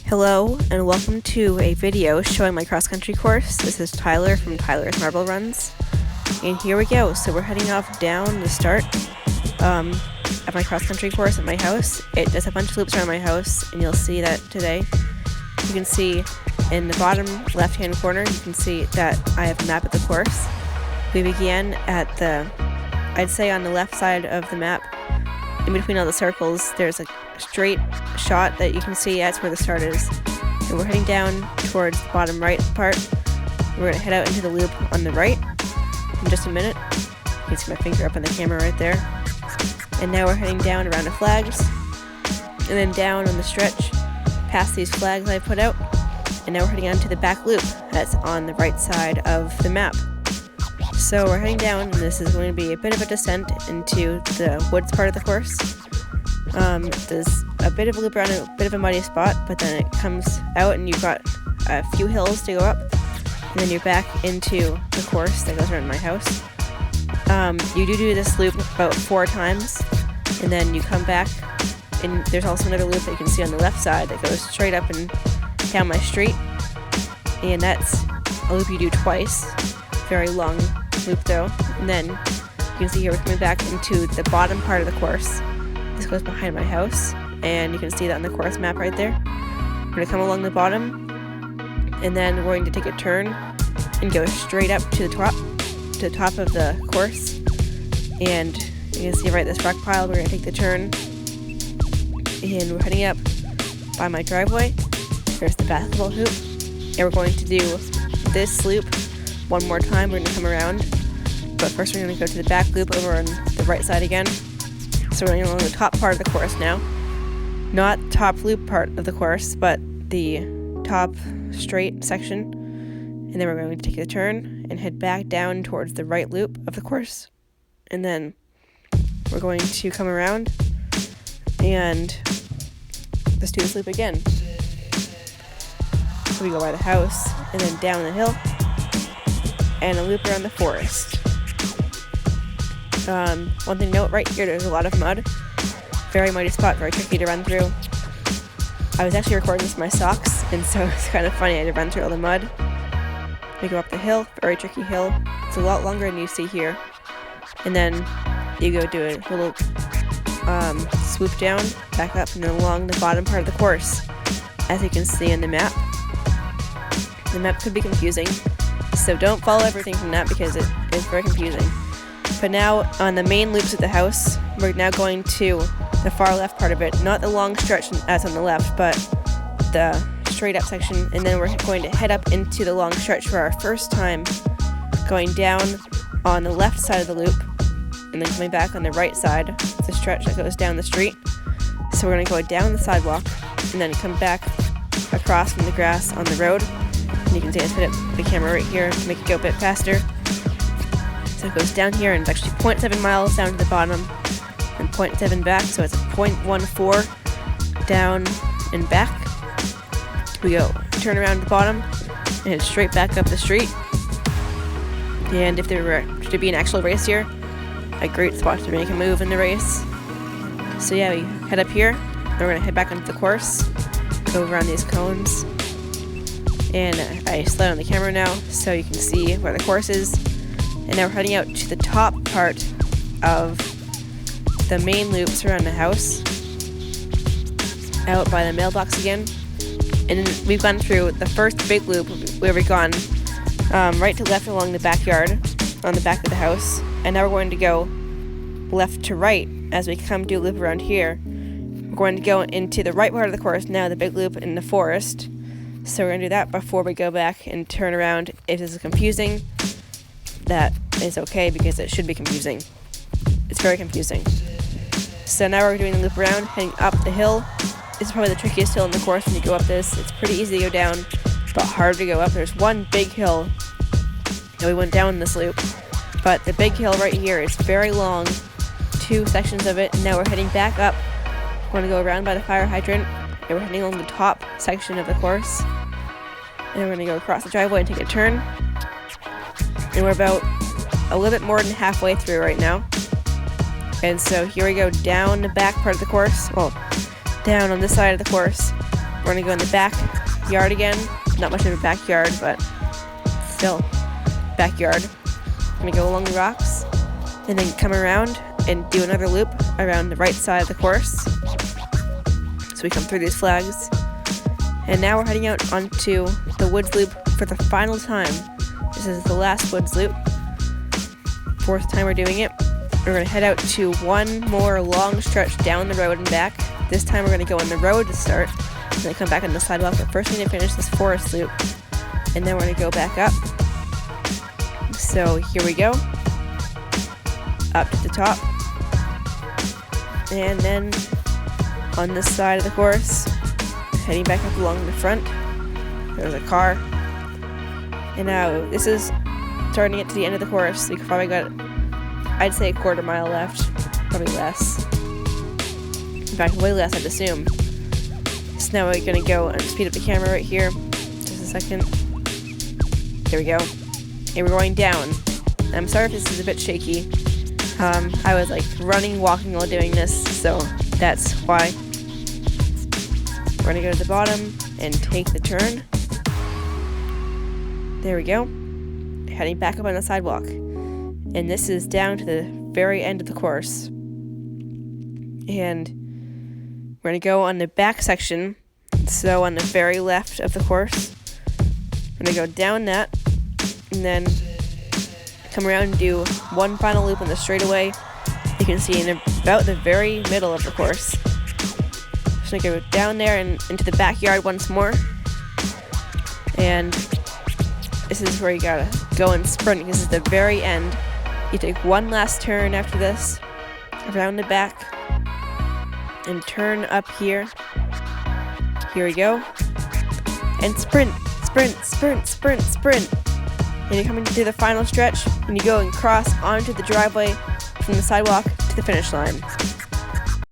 Hello and welcome to a video showing my cross-country course. This is Tyler from Tyler's Marble Runs. And here we go. So we're heading off down the start of my cross-country course at my house. It does a bunch of loops around my house, and you'll see that today. You can see in the bottom left-hand corner, you can see that I have a map of the course. We began at I'd say on the left side of the map. In between all the circles, there's a straight shot that you can see. That's where the start is. And we're heading down towards the bottom right part. We're going to head out into the loop on the right in just a minute. You can see my finger up on the camera right there. And now we're heading down around the flags. And then down on the stretch, past these flags I put out. And now we're heading on to the back loop that's on the right side of the map. So we're heading down, and this is going to be a bit of a descent into the woods part of the course. There's a bit of a loop around a bit of a muddy spot, but then it comes out and you've got a few hills to go up, and then you're back into the course that goes around my house. You do this loop about 4 times, and then you come back, and there's also another loop that you can see on the left side that goes straight up and down my street, and that's a loop you do twice. Very long loop though. And then you can see here we're coming back into the bottom part of the course. This goes behind my house, and you can see that on the course map right there. We're going to come along the bottom, and then we're going to take a turn and go straight up to the top of the course. And you can see right this rock pile, we're going to take the turn, and we're heading up by my driveway. There's the basketball hoop, and we're going to do this loop one more time. We're going to come around, but first we're going to go to the back loop over on the right side again. So we're going along the top part of the course now. Not top loop part of the course, but the top straight section. And then we're going to take a turn and head back down towards the right loop of the course. And then we're going to come around and let's do this loop again. So we go by the house and then down the hill and a loop around the forest. One thing to note, right here there's a lot of mud. Very muddy spot, very tricky to run through. I was actually recording this in my socks, and so it's kind of funny. I had to run through all the mud. We go up the hill, very tricky hill. It's a lot longer than you see here. And then you go do a little swoop down, back up, and then along the bottom part of the course. As you can see in the map. The map could be confusing, so don't follow everything from that because it is very confusing. But now on the main loops of the house, we're now going to the far left part of it, not the long stretch as on the left, but the straight up section, and then we're going to head up into the long stretch for our first time, going down on the left side of the loop, and then coming back on the right side. It's a stretch that goes down the street. So we're going to go down the sidewalk, and then come back across from the grass on the road. And you can see I put the camera right here to make it go a bit faster. So it goes down here, and it's actually 0.7 miles down to the bottom and 0.7 back, so it's a 0.14 down and back. We go turn around the bottom and head straight back up the street. And if there were to be an actual race here, a great spot to make a move in the race. So yeah, we head up here, and we're going to head back onto the course, go around these cones. And I slide on the camera now so you can see where the course is. And now we're heading out to the top part of the main loops around the house, out by the mailbox again. And we've gone through the first big loop where we've gone right to left along the backyard on the back of the house. And now we're going to go left to right as we come do a loop around here. We're going to go into the right part of the course now, the big loop in the forest. So we're going to do that before we go back and turn around. If this is confusing, that is okay because it should be confusing. It's very confusing. So now we're doing the loop around, heading up the hill. This is probably the trickiest hill in the course when you go up this. It's pretty easy to go down, but hard to go up. There's one big hill that we went down this loop, but the big hill right here is very long, 2 sections of it. And now we're heading back up. We're going to go around by the fire hydrant, and we're heading along the top section of the course. And we're going to go across the driveway and take a turn. And we're about a little bit more than halfway through right now. And so here we go down the back part of the course. Well, down on this side of the course. We're gonna go in the backyard again. Not much of a backyard, but still backyard. We're gonna go along the rocks and then come around and do another loop around the right side of the course. So we come through these flags. And now we're heading out onto the woods loop for the final time. This is the last woods loop. 4th time we're doing it. We're going to head out to one more long stretch down the road and back. This time we're going to go on the road to start. And then come back on the sidewalk. But first we need to finish this forest loop. And then we're going to go back up. So here we go. Up to the top. And then on this side of the course, heading back up along the front, there's a car. And now this is starting to get to the end of the course. We probably got, I'd say, a quarter mile left, probably less. In fact, way less, I'd assume. So now we're gonna go and speed up the camera right here. Just a second. There we go. And we're going down. I'm sorry if this is a bit shaky. I was like running, walking while doing this, so that's why. We're gonna go to the bottom and take the turn. There we go. Heading back up on the sidewalk. And this is down to the very end of the course. And we're gonna go on the back section. So on the very left of the course. We're gonna go down that and then come around and do one final loop on the straightaway. You can see in about the very middle of the course. Just gonna go down there and into the backyard once more. And this is where you gotta go and sprint. This is the very end. You take one last turn after this, around the back, and turn up here. Here we go. And sprint, sprint, sprint, sprint, sprint. And you're coming to the final stretch, and you go and cross onto the driveway from the sidewalk to the finish line.